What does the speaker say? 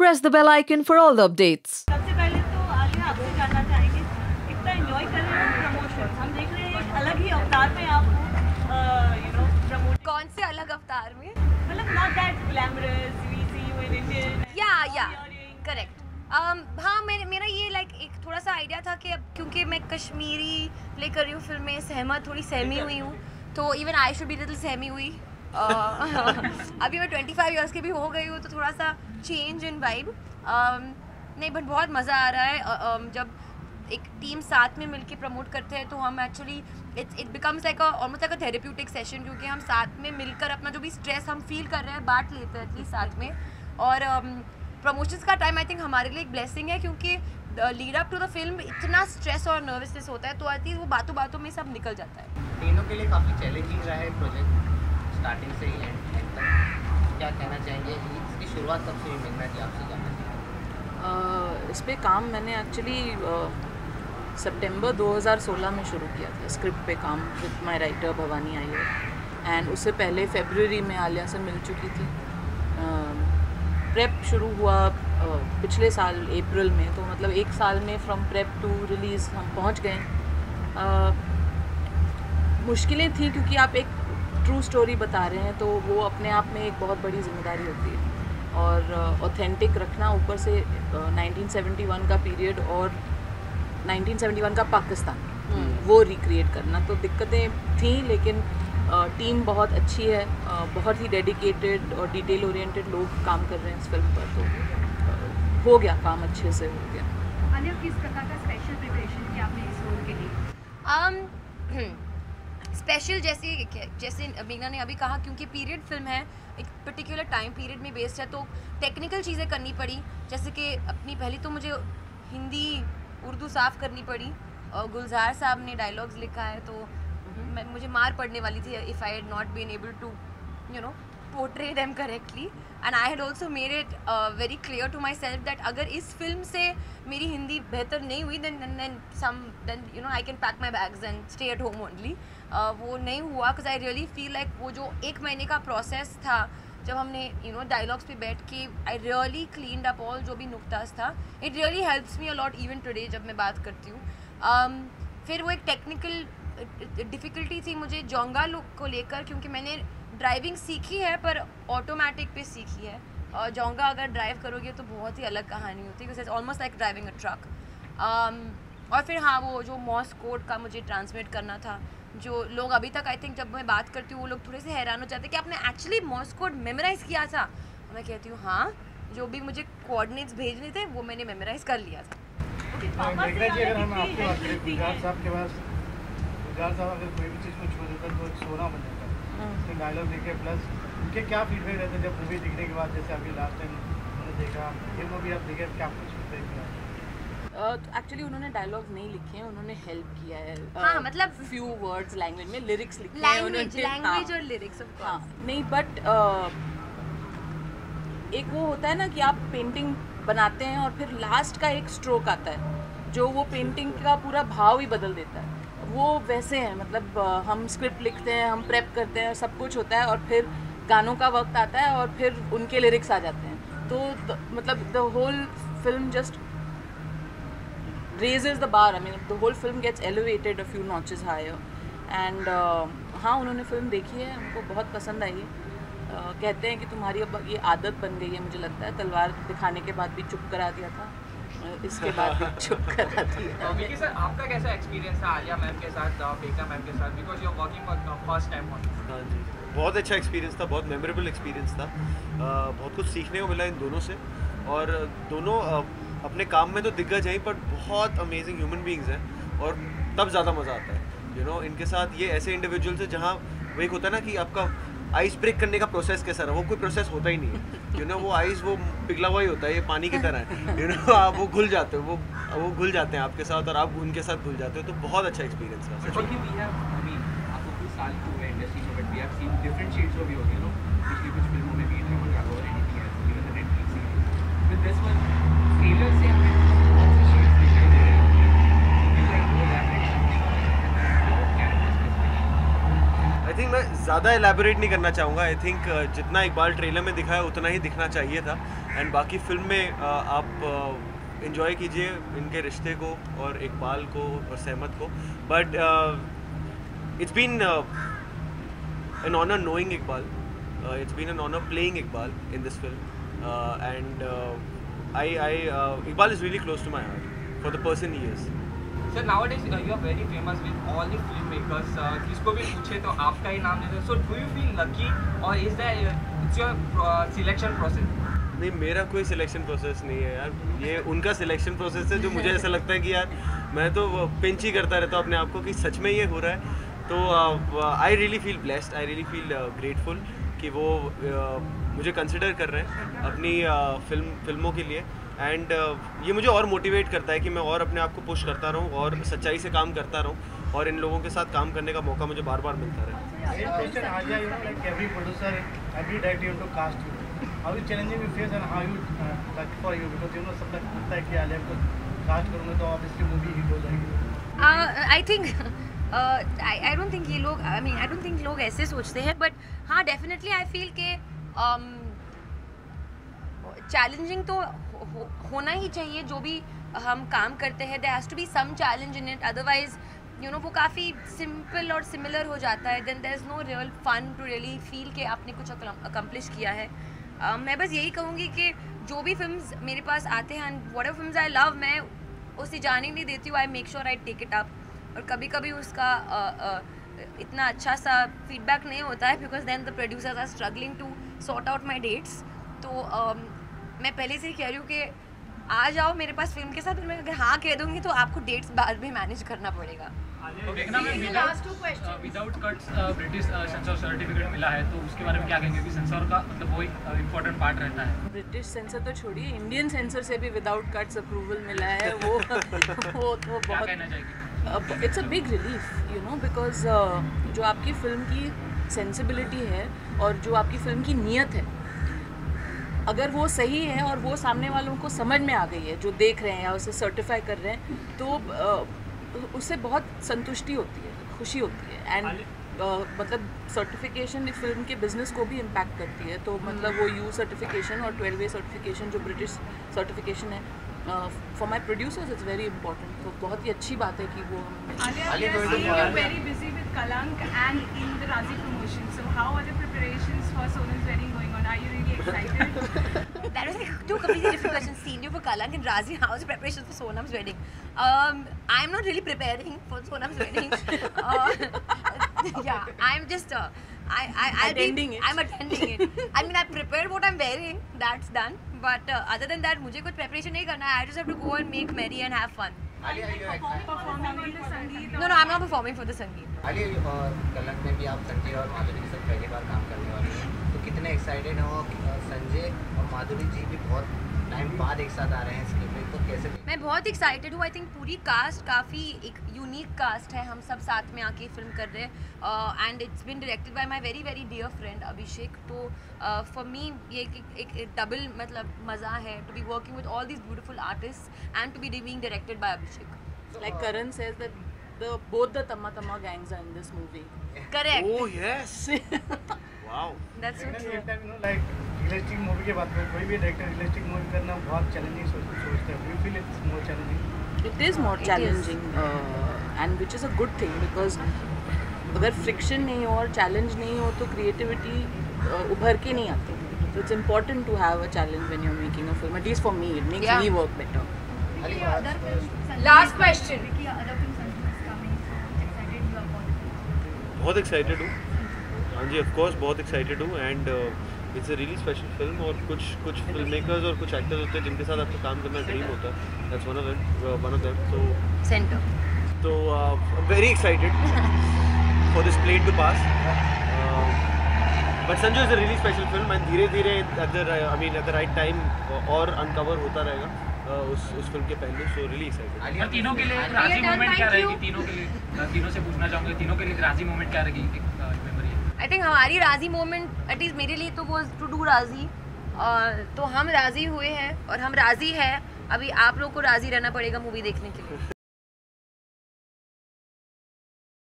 press the bell icon for all the updates. सबसे पहले तो आलिया आपसे जानना चाहेंगे, इतना एंजॉय कर रहे हो प्रमोशन, हम देख रहे हैं एक अलग ही अवतार में आपको प्रमोट। कौन से अलग अवतार में? मतलब not that glamorous, we see you in Indian. या करेक्ट। हाँ, मेरा ये एक थोड़ा सा आइडिया था कि अब क्योंकि मैं कश्मीरी प्ले कर रही हूँ फिल्म में, सहमत थोड़ी सहमी हुई हूँ, तो even I should be little सहमी हुई। अभी मैं 25 इयर्स की भी हो गई हूँ, तो थोड़ा सा चेंज इन वाइब। नहीं, बट बहुत मज़ा आ रहा है जब एक टीम साथ में मिलके प्रमोट करते हैं, तो हम actually it becomes almost like a therapeutic session, क्योंकि हम साथ में मिलकर अपना जो भी स्ट्रेस हम फील कर रहे हैं बांट लेते हैं एटलीस्ट साथ में। और प्रमोशंस का टाइम आई थिंक हमारे लिए एक ब्लेसिंग है, क्योंकि lead up to the film इतना स्ट्रेस और नर्वसनेस होता है, तो आई थिंक वो बातों बातों में सब निकल जाता है। तीनों के लिए काफ़ी चैलेंजिंग रहा है प्रोजेक्ट, स्टार्टिंग से ही एंड तक। क्या कहना चाहेंगे, इसकी शुरुआत कब से हुई? मिलना जी आपसे जानना चाहिए। इस पे काम मैंने एक्चुअली सितंबर 2016 में शुरू किया था, स्क्रिप्ट पे काम with my writer Bhavani Iyer. And उससे पहले फरवरी में आलिया से मिल चुकी थी। प्रेप शुरू हुआ पिछले साल अप्रैल में, तो मतलब 1 साल में फ्रॉम प्रेप टू रिलीज़ हम पहुंच गए। मुश्किलें थी क्योंकि आप एक ट्रू स्टोरी बता रहे हैं, तो वो अपने आप में एक बहुत बड़ी जिम्मेदारी होती है, और ऑथेंटिक रखना, ऊपर से 1971 का पीरियड और 1971 का पाकिस्तान वो रिक्रिएट करना, तो दिक्कतें थी। लेकिन टीम बहुत अच्छी है, बहुत ही डेडिकेटेड और डिटेल ओरिएंटेड लोग काम कर रहे हैं इस फिल्म पर, तो हो गया काम, अच्छे से हो गया। आलिया, किस प्रकार का स्पेशल प्रिपरेशन किया आपने इस रोल के लिए? स्पेशल जैसे मीना ने अभी कहा, क्योंकि पीरियड फिल्म है, एक पर्टिकुलर टाइम पीरियड में बेस्ड है, तो टेक्निकल चीज़ें करनी पड़ी। जैसे कि अपनी पहली तो मुझे हिंदी उर्दू साफ़ करनी पड़ी, और गुलजार साहब ने डायलॉग्स लिखा है, तो मुझे मार पड़ने वाली थी if I had not been able to portray them correctly. And I had also made it very clear to myself that अगर इस फिल्म से मेरी हिंदी बेहतर नहीं हुई then I can pack my bags and stay at home only. वो नहीं हुआ, because I really feel like वो जो 1 महीने का प्रोसेस था, जब हमने डायलॉग्स पे बैठ के I really cleaned up all जो भी नुक्तास था। It really helps me a lot even today जब मैं बात करती हूँ। फिर वो एक टेक्निकल डिफ़िकल्टी थी मुझे जोंगा लुक को लेकर, क्योंकि मैंने ड्राइविंग सीखी है पर ऑटोमेटिक पे सीखी है, और जोंगा अगर ड्राइव करोगे तो बहुत ही अलग कहानी होती है, because it's almost like driving a truck. और फिर हाँ, वो जो मॉर्स कोड का मुझे ट्रांसमिट करना था, जो लोग अभी तक आई थिंक जब मैं बात करती हूँ वो लोग थोड़े से हैरान हो जाते हैं कि आपने एक्चुअली मॉर्स कोड मेमोराइज़ किया था। मैं कहती हूँ हाँ, जो भी मुझे कोऑर्डिनेट्स भेजने थे वो मैंने मेमोराइज़ कर लिया था। गुलजार साहब अगर कोई भी चीज़ को छू देता तो सोना बन जाता है, तो डायलॉग देखे प्लस उनके क्या फीडबैक रहते हैं जब मूवी दिखने के बाद? जैसे अभी लास्ट टाइम उन्होंने देखा, ये मूवी आप देखे, क्या कुछ फीडबैक? एक्चुअली उन्होंने डायलॉग्स नहीं लिखे हैं, उन्होंने हेल्प किया है। हाँ, मतलब फ्यू वर्ड्स लैंग्वेज में, लिरिक्स लिखे हैं लैंग्वेज और लिरिक्स। हाँ, नहीं, बट एक वो होता है ना कि आप पेंटिंग बनाते हैं और फिर लास्ट का एक स्ट्रोक आता है जो वो पेंटिंग का पूरा भाव ही बदल देता है। वो वैसे हैं, मतलब हम स्क्रिप्ट लिखते हैं, हम प्रेप करते हैं, सब कुछ होता है, और फिर गानों का वक्त आता है और फिर उनके लिरिक्स आ जाते हैं, तो मतलब the whole film just raises the bar. I mean, the whole film gets elevated a few notches higher. And हाँ, उन्होंने फिल्म देखी है, उनको बहुत पसंद आई है। कहते हैं कि तुम्हारी अब ये आदत बन गई है, मुझे लगता है। तलवार दिखाने के बाद भी चुप करा दिया था, इसके बाद भी चुप करा दिया। विकी सर, आपका कैसा एक्सपीरियंस था आलिया मैम के साथ, बेगम मैम के साथ, because you are working first time on? हाँ जी, बहुत अच्छा एक्सपीरियंस था, बहुत मेमोरेबल एक्सपीरियंस था। बहुत कुछ सीखने को मिला इन दोनों से, और दोनों अपने काम में तो दिग्गज हैं, पर बहुत अमेजिंग ह्यूमन बीइंग्स हैं, और तब ज़्यादा मज़ा आता है। इनके साथ ये ऐसे इंडिविजुअल्स हैं जहाँ वो एक होता है ना कि आपका आइस ब्रेक करने का प्रोसेस कैसा रहा, वो कोई प्रोसेस होता ही नहीं है। वो आइस वो पिघला हुआ ही होता है, ये पानी की तरह है। आप वो घुल जाते हो, वो घुल जाते हैं आपके साथ, और आप उनके साथ घुल जाते हो, तो बहुत अच्छा एक्सपीरियंस था। आपको कुछ साल हुए इंडस्ट्री में, but we have seen different shades of you, पिछली कुछ फिल्मों में भी और anything else, even the Netflix series. With this one trailer से हमें बहुत से शेड्स दिखाई दे रहे हैं। आई थिंक मैं ज़्यादा एलैबोरेट नहीं करना चाहूँगा। आई थिंक जितना इकबाल ट्रेलर में दिखाया उतना ही दिखना चाहिए था, एंड बाकी फिल्म में आप इन्जॉय कीजिए इनके रिश्ते को और इकबाल को और सहमत को। But it's been an honor knowing Iqbal. It's been an honor playing Iqbal in this film, and Iqbal is really close to my heart for the person he is. Sir, nowadays you are very famous with all the filmmakers. किसको भी पूछे तो आपका ही नाम लेते हैं. So do you feel lucky or is that it's your selection process? नहीं, मेरा कोई सिलेक्शन प्रोसेस नहीं है यार, ये उनका सिलेक्शन प्रोसेस है जो मुझे ऐसा लगता है कि यार मैं तो पिंच ही करता रहता हूँ अपने आप को कि सच में ये हो रहा है। तो आई रियली फील ब्लेस्ड, आई रियली फील ग्रेटफुल कि वो मुझे कंसिडर कर रहे हैं अपनी फिल्मों के लिए, एंड ये मुझे और मोटिवेट करता है कि मैं और अपने आप को पुश करता रहूँ और सच्चाई से काम करता रहूँ और इन लोगों के साथ काम करने का मौका मुझे बार बार मिलता रहे। I don't think ये लोग I don't think लोग ऐसे सोचते हैं, बट हाँ डेफिनेटली आई फील के चैलेंजिंग तो होना ही चाहिए। जो भी हम काम करते हैं there has to be some challenge in it, otherwise you know वो काफ़ी सिंपल और सिमिलर हो जाता है। Then there is no real fun to really feel के आपने कुछ अकम्प्लिश किया है। मैं बस यही कहूँगी कि जो भी फिल्म्स मेरे पास आते हैं, व्हाटएवर फिल्म्स आई लव, मैं उसे जाने नहीं देती हूँ। I make sure I take it up, और कभी कभी उसका इतना अच्छा सा फीडबैक नहीं होता है because then the producers are struggling to sort out my dates. तो मैं पहले से ही कह रही हूँ कि आ जाओ मेरे पास फिल्म के साथ, और मैं अगर हाँ कह दूँगी तो आपको डेट्स बाद में मैनेज करना पड़ेगा। Without cuts British sensor certificate मिला है, तो उसके बारे में क्या कहेंगे? क्योंकि सेंसर का मतलब वही इम्पोर्टेंट पार्ट रहता है। ब्रिटिश सेंसर तो छोड़िए, इंडियन सेंसर से भी विदाउट कट्स अप्रूवल मिला है, वो तो बहुत कहना चाहिए। It's a big relief you know, because जो आपकी फिल्म की सेंसिबिलिटी है और जो आपकी फिल्म की नीयत है, अगर वो सही है और वो सामने वालों को समझ में आ गई है जो देख रहे हैं या उसे सर्टिफाई कर रहे हैं, तो उससे बहुत संतुष्टि होती है, खुशी होती है। एंड मतलब सर्टिफिकेशन फिल्म के बिजनेस को भी इम्पैक्ट करती है। तो मतलब वो यू सर्टिफिकेशन और 12A सर्टिफिकेशन जो ब्रिटिश सर्टिफिकेशन है, for my producers it's very important. तो बहुत ही अच्छी बात है कि वो very busy with Kalank and in the Razi promotion. So how are the preparations for Sonam's wedding going on? Are you really excited? That was like two completely different questions. Seen you for Kalank and Razi. How is the preparations for Sonam's wedding? I'm not really preparing for Sonam's wedding. Yeah, I'm just attending it. I'm attending it. I mean, I prepared what I'm wearing. That's done. But other than that, मुझे कुछ preparation नहीं करना है. I just have to go and make merry and have fun. Performing on the Sangeet? No, I'm not performing for the Sangeet. Alia, और कलंक में भी आप संजय और माधुरी के साथ पहली बार काम करने वाले हैं, तो कितने एक्साइटेड हो? संजय और माधुरी जी भी बहुत टाइम बाद एक साथ आ रहे हैं स्क्रीन पे, तो कैसे? मैं बहुत एक्साइटेड हूँ। आई थिंक पूरी कास्ट काफ़ी एक यूनिक कास्ट है, हम सब साथ में आके फिल्म कर रहे हैं, and it's been directed by my very very dear friend Abhishek. तो फॉर मी ये एक डबल मतलब मज़ा है to be working with all these beautiful artist and to be being directed by Abhishek. Like Karan says that both the Tamma Tamma gangs are in this movie. Correct. Oh yes. Wow. That's so true. You know, like realistic movie के बात में कोई भी director realistic movie करना बहुत challenging सोचते हैं। Do you feel it's more challenging? It is more challenging, and which is a good thing because अगर friction नहीं हो और challenge नहीं हो तो creativity उभर के नहीं आती। So it's important to have a challenge when you're making a film. At least for me, it makes me work better. Last question. बहुत एक्साइटेड हूँ, हाँ जी, ऑफ कोर्स बहुत एक्साइटेड हूँ, and it's a really special film. और कुछ film makers और कुछ actors होते हैं जिनके साथ आपको काम करना ड्रीम होता है। That's one of them. So centre, तो very excited for this plate to pass. But Sanju is a really special film, and धीरे धीरे एट द राइट टाइम और अनकवर होता रहेगा उस फिल्म के पहलू। So really excited. और तीनों के लिए राजी मोमेंट क्या रहेगी? तीनों के लिए, तीनों से पूछना चाहूँगा, तीनों के लिए राजी मोमेंट क्या रहेगी? आई थिंक हमारी राजी मोमेंट एटलीस्ट मेरे लिए तो वो टू डू राजी, तो हम राजी हुए हैं और हम राजी हैं। अभी आप लोग को राजी रहना पड़ेगा मूवी देखने के लिए।